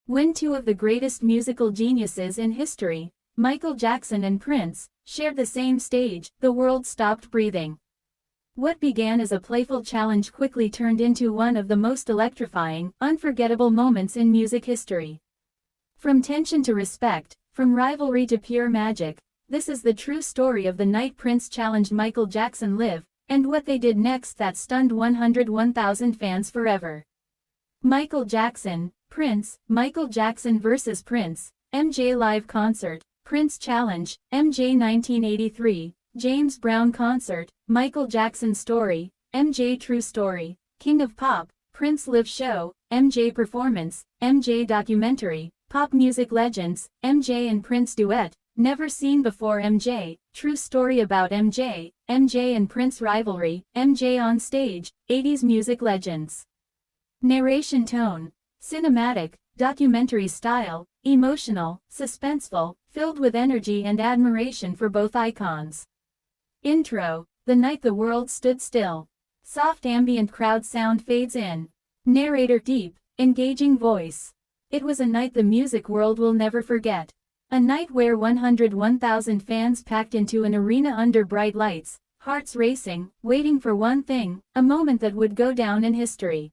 When two of the greatest musical geniuses in history, Michael Jackson and Prince, shared the same stage, the world stopped breathing. What began as a playful challenge quickly turned into one of the most electrifying, unforgettable moments in music history. From tension to respect, from rivalry to pure magic, this is the true story of the night Prince challenged Michael Jackson live, and what they did next that stunned 101,000 fans forever. Michael Jackson, Prince, Michael Jackson vs. Prince, MJ Live Concert, Prince Challenge, MJ 1983, James Brown Concert, Michael Jackson Story, MJ True Story, King of Pop, Prince Live Show, MJ Performance, MJ Documentary, Pop Music Legends, MJ and Prince Duet, Never Seen Before MJ, True Story About MJ, MJ and Prince Rivalry, MJ on Stage, 80s Music Legends. Narration tone: cinematic, documentary style, emotional, suspenseful, filled with energy and admiration for both icons. Intro: the night the world stood still. Soft ambient crowd sound fades in. Narrator: deep, engaging voice. It was a night the music world will never forget. A night where 101,000 fans packed into an arena under bright lights, hearts racing, waiting for one thing, a moment that would go down in history.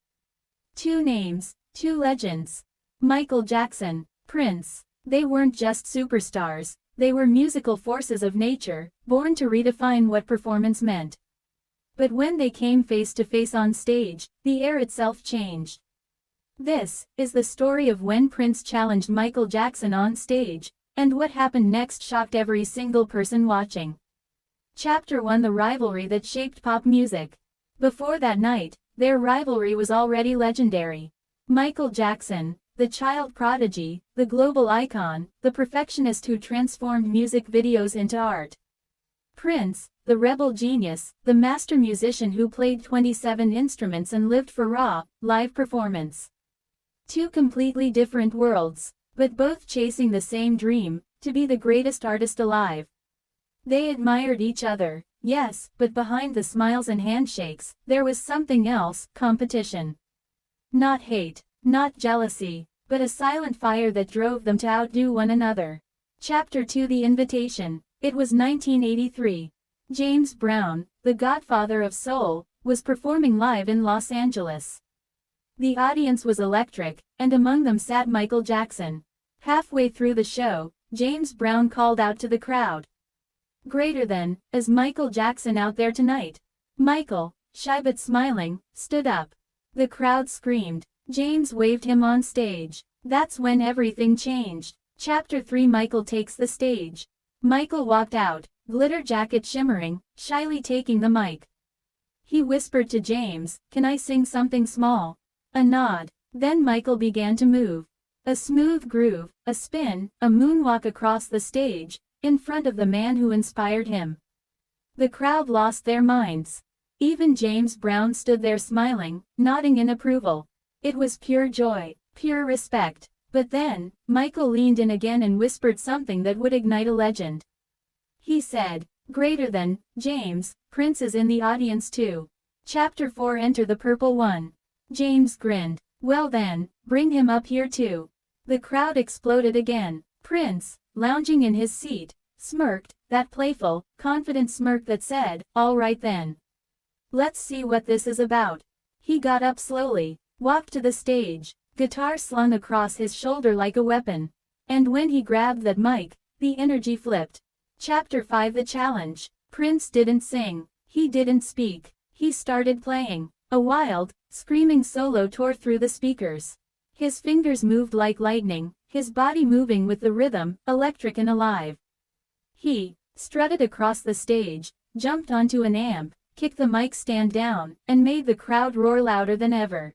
Two names, two legends. Michael Jackson, Prince. They weren't just superstars, they were musical forces of nature, born to redefine what performance meant. But when they came face to face on stage, the air itself changed. This is the story of when Prince challenged Michael Jackson on stage, and what happened next shocked every single person watching. Chapter 1: The rivalry that shaped pop music. Before that night, their rivalry was already legendary. Michael Jackson, the child prodigy, the global icon, the perfectionist who transformed music videos into art. Prince, the rebel genius, the master musician who played 27 instruments and lived for raw, live performance. Two completely different worlds, but both chasing the same dream, to be the greatest artist alive. They admired each other, yes, but behind the smiles and handshakes, there was something else: competition. Not hate, not jealousy, but a silent fire that drove them to outdo one another. Chapter 2: The Invitation. It was 1983. James Brown, the godfather of soul, was performing live in Los Angeles. The audience was electric, and among them sat Michael Jackson. Halfway through the show, James Brown called out to the crowd, "Greater than, is Michael Jackson out there tonight?" Michael, shy but smiling, stood up. The crowd screamed. James waved him on stage. That's when everything changed. Chapter 3: Michael takes the stage. Michael walked out, glitter jacket shimmering, shyly taking the mic. He whispered to James, "Can I sing something small?" A nod. Then Michael began to move. A smooth groove, a spin, a moonwalk across the stage, in front of the man who inspired him. The crowd lost their minds. Even James Brown stood there smiling, nodding in approval. It was pure joy, pure respect. But then, Michael leaned in again and whispered something that would ignite a legend. He said, "Greater than, James, Prince is in the audience too." Chapter 4: Enter the Purple One. James grinned. "Well then, bring him up here too." The crowd exploded again. Prince, lounging in his seat, smirked, that playful, confident smirk that said, "All right then. Let's see what this is about." He got up slowly, walked to the stage, guitar slung across his shoulder like a weapon. And when he grabbed that mic, the energy flipped. Chapter 5: The Challenge. Prince didn't sing. He didn't speak. He started playing. A wild, screaming solo tore through the speakers. His fingers moved like lightning, his body moving with the rhythm, electric and alive. He strutted across the stage, jumped onto an amp, kicked the mic stand down, and made the crowd roar louder than ever.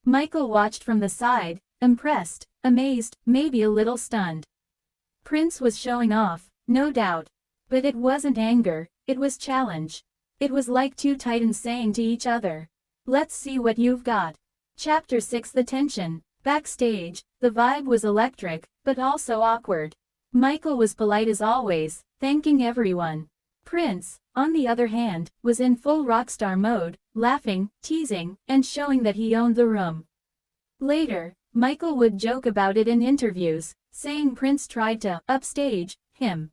Michael watched from the side, impressed, amazed, maybe a little stunned. Prince was showing off, no doubt. But it wasn't anger, it was challenge. It was like two titans saying to each other, "Let's see what you've got." Chapter 6: The Tension. Backstage, the vibe was electric, but also awkward. Michael was polite as always, thanking everyone. Prince, on the other hand, was in full rockstar mode, laughing, teasing, and showing that he owned the room. Later, Michael would joke about it in interviews, saying Prince tried to upstage him.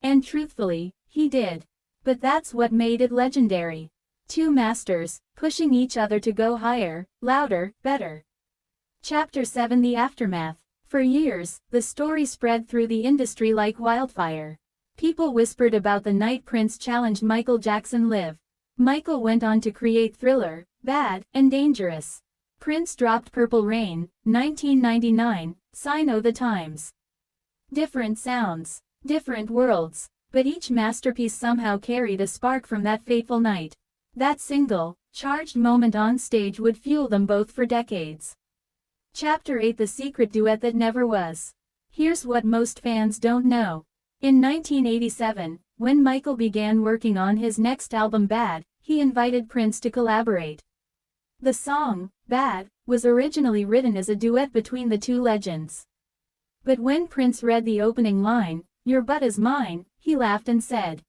And truthfully, he did. But that's what made it legendary. Two masters, pushing each other to go higher, louder, better. Chapter 7: The Aftermath. For years, the story spread through the industry like wildfire. People whispered about the night Prince challenged Michael Jackson live. Michael went on to create Thriller, Bad, and Dangerous. Prince dropped Purple Rain, 1999, sign o' the times. Different sounds, different worlds, but each masterpiece somehow carried a spark from that fateful night. That single, charged moment on stage would fuel them both for decades. Chapter 8: The Secret Duet That Never Was. Here's what most fans don't know. In 1987, when Michael began working on his next album Bad, he invited Prince to collaborate. The song, Bad, was originally written as a duet between the two legends. But when Prince read the opening line, "Your butt is mine," he laughed and said,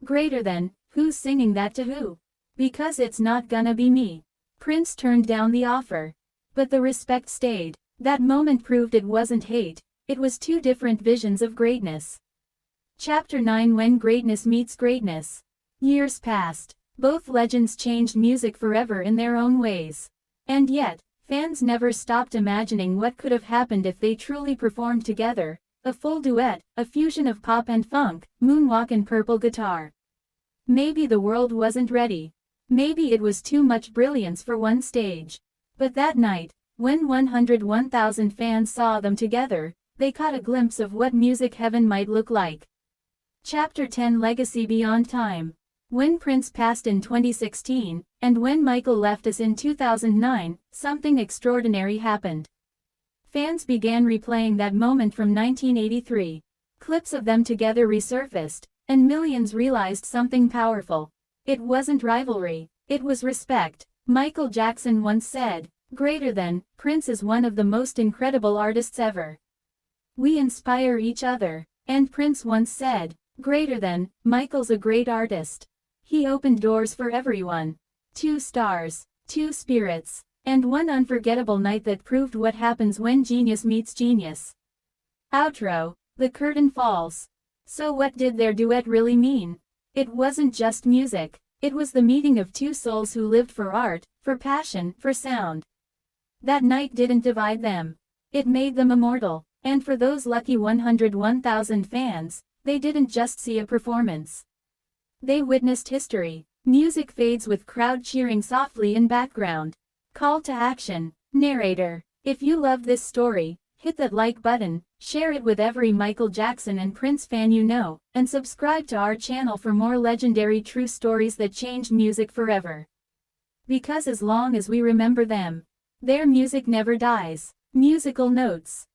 "Greater than, who's singing that to who? Because it's not gonna be me." Prince turned down the offer. But the respect stayed. That moment proved it wasn't hate, it was two different visions of greatness. Chapter 9: When Greatness Meets Greatness. Years passed. Both legends changed music forever in their own ways. And yet, fans never stopped imagining what could have happened if they truly performed together. A full duet, a fusion of pop and funk, moonwalk and purple guitar. Maybe the world wasn't ready. Maybe it was too much brilliance for one stage. But that night, when 101,000 fans saw them together, they caught a glimpse of what music heaven might look like. Chapter 10: Legacy Beyond Time. When Prince passed in 2016, and when Michael left us in 2009, something extraordinary happened. Fans began replaying that moment from 1983. Clips of them together resurfaced, and millions realized something powerful. It wasn't rivalry, it was respect. Michael Jackson once said, "Greater than, Prince is one of the most incredible artists ever. We inspire each other." And Prince once said, "Greater than, Michael's a great artist. He opened doors for everyone." Two stars, two spirits, and one unforgettable night that proved what happens when genius meets genius. Outro: The curtain falls. So what did their duet really mean? It wasn't just music. It was the meeting of two souls who lived for art, for passion, for sound. That night didn't divide them. It made them immortal. And for those lucky 101,000 fans, they didn't just see a performance. They witnessed history. Music fades with crowd cheering softly in background. Call to action. Narrator: if you love this story, hit that like button, share it with every Michael Jackson and Prince fan you know, and subscribe to our channel for more legendary true stories that changed music forever. Because as long as we remember them, their music never dies. Musical notes.